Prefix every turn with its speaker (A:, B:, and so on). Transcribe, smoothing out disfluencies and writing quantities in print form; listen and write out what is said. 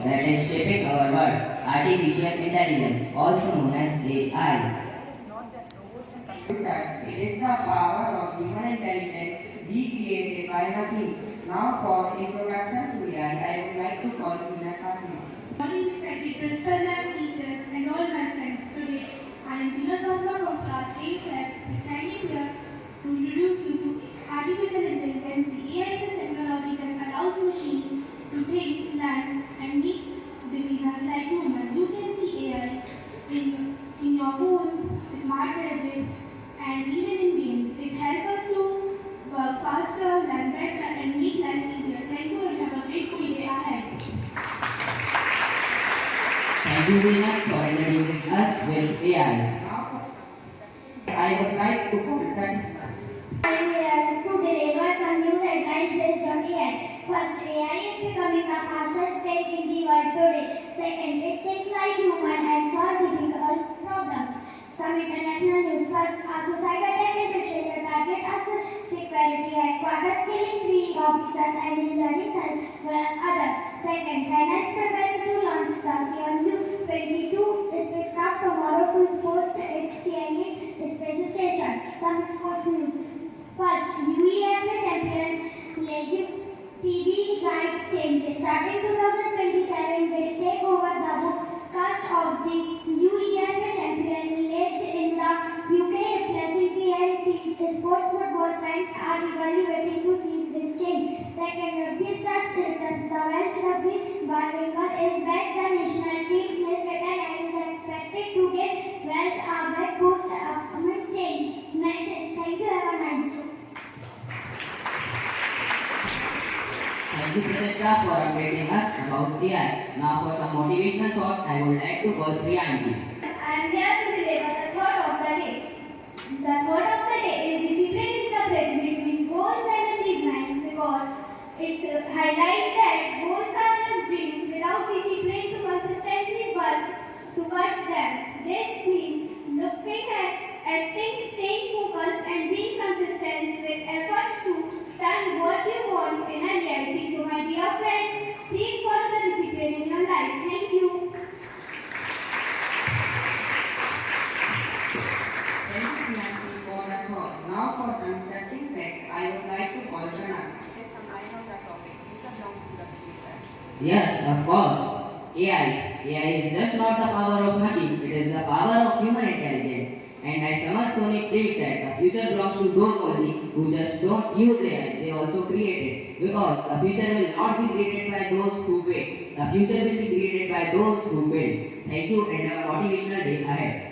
A: that is shaping our world, artificial intelligence, also known as AI. It is the power of human intelligence recreated by machines. Now for introduction to AI, I would like to call Tina Karni.
B: Good morning, respected principal ma'am, teachers, and all my friends. Today, I am Tina Karni from class 8F, standing here to introduce you to artificial intelligence. The AI is a technology that allows machines to think, learn, and meet decisions like humans. You can see AI in your phones, smart gadgets, and even in games. It helps us to work faster, learn better, and make life easier. Thank you and have a grateful day ahead.
A: Thank you, Tina, for introducing us with AI. I would like to call Kanisma.
C: I am here to deliver some news headlines based on AI. First, AI is becoming the fastest tech in the world today. Second, it thinks like human and solves difficult problems. Some international news. First, a suicide attack in Australia target as security headquarters, killing 3 officers and injuring several others. Second, China is preparing to launch the Tianyu-22 spacecraft tomorrow to support its Tianjin space station. Some sports news. First, UEFA champions legit TV rights changes. Starting 2027, will take over the broadcast of the UEFA champion league in the UK, replacing TNT. Sports football fans are eagerly waiting to see this change. Second, rugby start returns. The Welsh rugby bilingual is back. The national team is better and is expected to get Wales a back post change matches. Thank you. Have a nice day.
A: Thank you, Pratishtha, for updating us about AI. Now for some motivational thoughts, I would like to call Priyanji.
C: I am here to deliver the thought of the day. The thought of the day is discipline is the bridge between goals and achievements because it highlights that goals are just dreams without discipline to consistently work towards them. This means looking at things, staying focused and being consistent with efforts to turn what you want in a reality. So my dear friends, please follow the discipline in your life. Thank you.
A: Thank you, Priyanji, for the thought. Now for some interesting facts, I would like to call Pranav. Yes, of course. AI is just not the power of machine, it is the power of human intelligence. And I Soni believe that the future belongs to those only who just don't use AI, they also create it. Because the future will not be created by those who wait. The future will be created by those who build. Thank you and have a motivational day ahead.